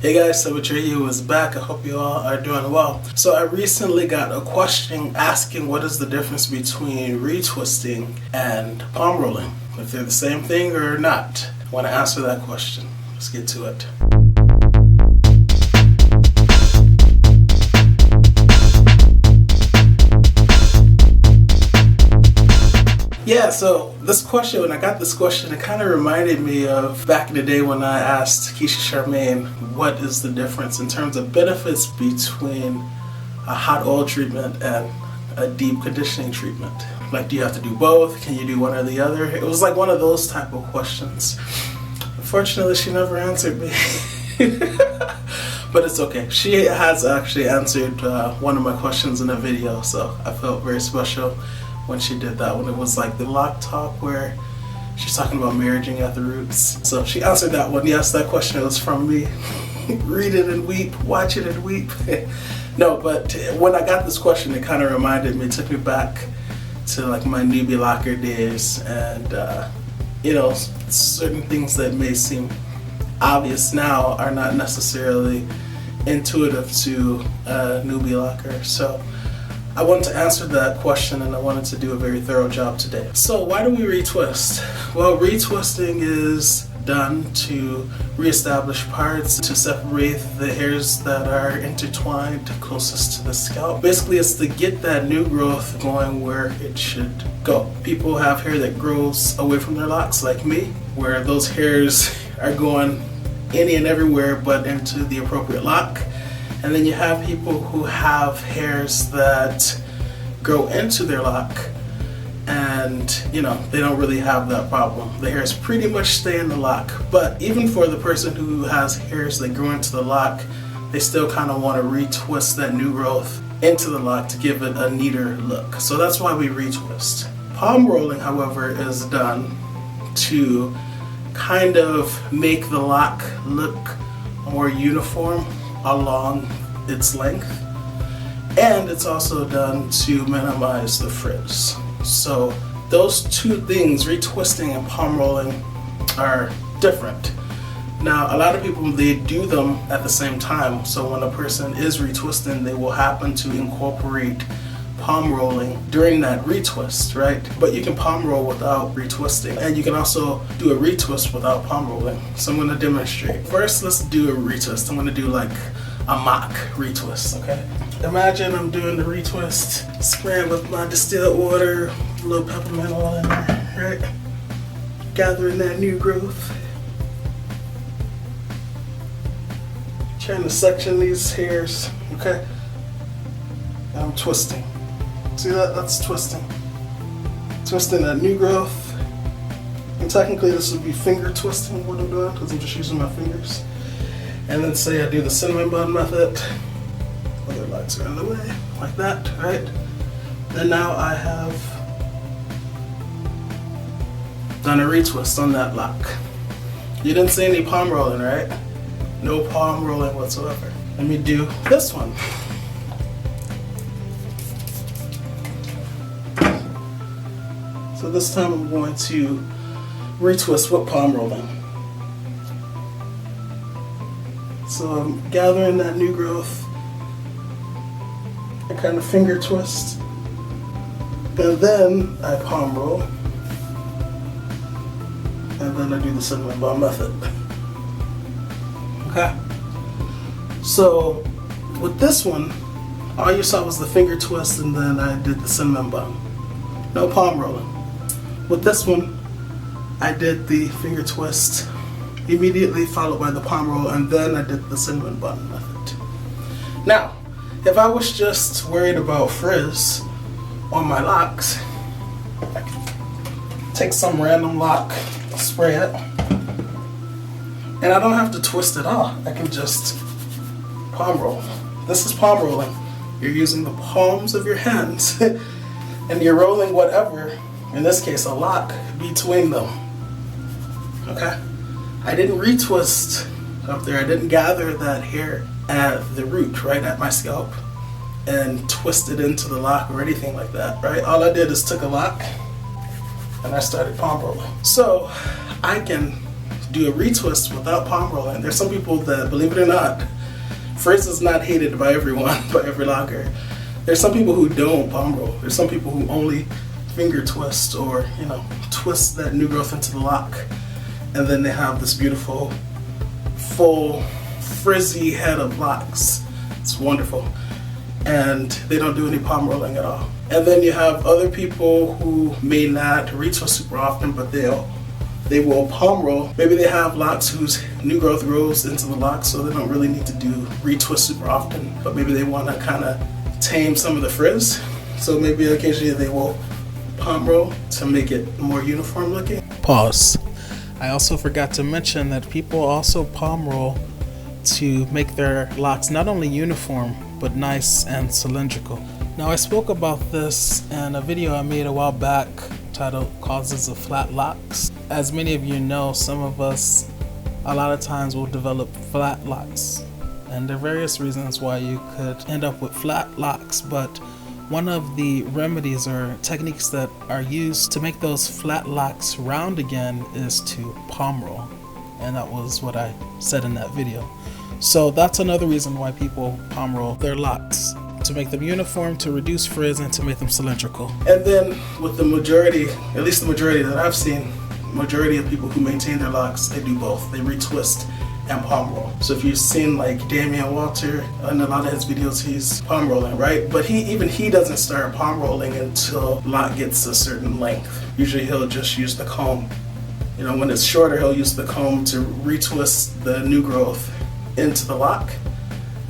Hey guys, so Retwisting is back. I hope you all are doing well. So I recently got a question asking what is the difference between retwisting and palm rolling, if they're the same thing or not. I want to answer that question. Let's get to it. Yeah, so this question, when I got this question, it kind of reminded me of back in the day when I asked Keisha Charmaine what is the difference in terms of benefits between a hot oil treatment and a deep conditioning treatment. Like, do you have to do both? Can you do one or the other? It was like one of those type of questions. Unfortunately, she never answered me. But it's okay. She has actually answered one of my questions in a video, so I felt very special when she did that, when it was like the lock talk where she's talking about marrying at the roots. So she answered that one. Yes, that question was from me. Read it and weep, watch it and weep. No, but when I got this question, it kind of reminded me, took me back to like my newbie locker days, and you know, certain things that may seem obvious now are not necessarily intuitive to a newbie locker. So I wanted to answer that question, and I wanted to do a very thorough job today. So why do we retwist? Well, retwisting is done to reestablish parts, to separate the hairs that are intertwined closest to the scalp. Basically, it's to get that new growth going where it should go. People have hair that grows away from their locks, like me, where those hairs are going any and everywhere but into the appropriate lock. And then you have people who have hairs that grow into their lock, and you know, they don't really have that problem. The hairs pretty much stay in the lock. But even for the person who has hairs that grow into the lock, they still kind of want to retwist that new growth into the lock to give it a neater look. So that's why we retwist. Palm rolling, however, is done to kind of make the lock look more uniform along its length, and it's also done to minimize the frizz. So those two things, retwisting and palm rolling, are different. Now, a lot of people, they do them at the same time. So when a person is retwisting, they will happen to incorporate palm rolling during that retwist, right? But you can palm roll without retwisting, and you can also do a retwist without palm rolling. So I'm going to demonstrate. First, let's do a retwist. I'm going to do like a mock retwist, okay? Imagine I'm doing the retwist, spraying with my distilled water, a little peppermint oil in there, right? Gathering that new growth. Trying to section these hairs, okay? And I'm twisting. See that? That's twisting. Twisting that new growth. And technically this would be finger twisting what I'm doing, because I'm just using my fingers. And then say I do the cinnamon bun method. Other locks are in the way, like that, right? And now I have done a retwist on that lock. You didn't see any palm rolling, right? No palm rolling whatsoever. Let me do this one. So this time I'm going to retwist with palm rolling. So I'm gathering that new growth. I kind of finger twist. And then I palm roll. And then I do the cinnamon bun method. Okay. So with this one, all you saw was the finger twist, and then I did the cinnamon bun. No palm rolling. With this one, I did the finger twist immediately followed by the palm roll, and then I did the cinnamon bun method. Now, if I was just worried about frizz on my locks, I can take some random lock, spray it, and I don't have to twist it off. I can just palm roll. This is palm rolling. You're using the palms of your hands and you're rolling whatever, in this case a lock, between them. Okay? I didn't retwist up there. I didn't gather that hair at the root, right at my scalp, and twist it into the lock or anything like that, right? All I did is took a lock and I started palm rolling. So I can do a retwist without palm rolling. There's some people that, believe it or not, frizz is not hated by everyone, by every locker. There's some people who don't palm roll. There's some people who only finger twist, or twist that new growth into the lock, and then they have this beautiful full frizzy head of locks. It's wonderful. And they don't do any palm rolling at all. And then you have other people who may not retwist super often, but they will palm roll. Maybe they have locks whose new growth grows into the lock, so they don't really need to do retwist super often, but maybe they want to kind of tame some of the frizz. So maybe occasionally they will palm roll to make it more uniform looking. Pause. I also forgot to mention that people also palm roll to make their locks not only uniform, but nice and cylindrical. Now, I spoke about this in a video I made a while back titled Causes of Flat Locks. As many of you know, some of us a lot of times will develop flat locks, and there are various reasons why you could end up with flat locks, but one of the remedies or techniques that are used to make those flat locks round again is to palm roll, and that was what I said in that video. So that's another reason why people palm roll their locks, to make them uniform, to reduce frizz, and to make them cylindrical. And then with the majority, at least the majority that I've seen, majority of people who maintain their locks, they do both. They retwist and palm roll. So if you've seen like Damian Walter, in a lot of his videos, he's palm rolling, right? But even he doesn't start palm rolling until lock gets a certain length. Usually he'll just use the comb. When it's shorter, he'll use the comb to retwist the new growth into the lock,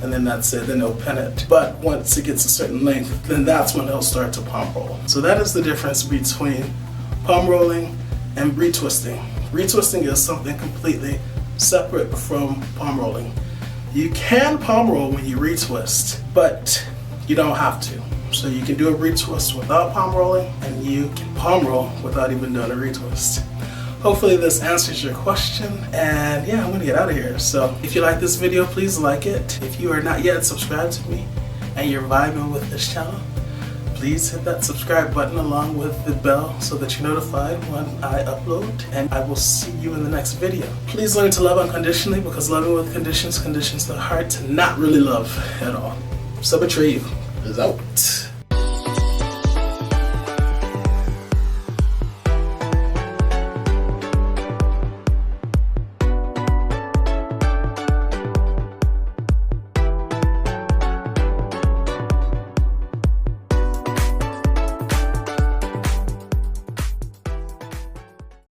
and then that's it, then he'll pin it. But once it gets a certain length, then that's when he'll start to palm roll. So that is the difference between palm rolling and retwisting. Retwisting is something completely separate from palm rolling. You can palm roll when you retwist, but you don't have to. So you can do a retwist without palm rolling, and you can palm roll without even doing a retwist. Hopefully this answers your question, and yeah, I'm gonna get out of here. So if you like this video, please like it. If you are not yet subscribed to me and you're vibing with this channel, please hit that subscribe button along with the bell so that you're notified when I upload, and I will see you in the next video. Please learn to love unconditionally, because loving with conditions conditions the heart to not really love at all. So Betray You is out.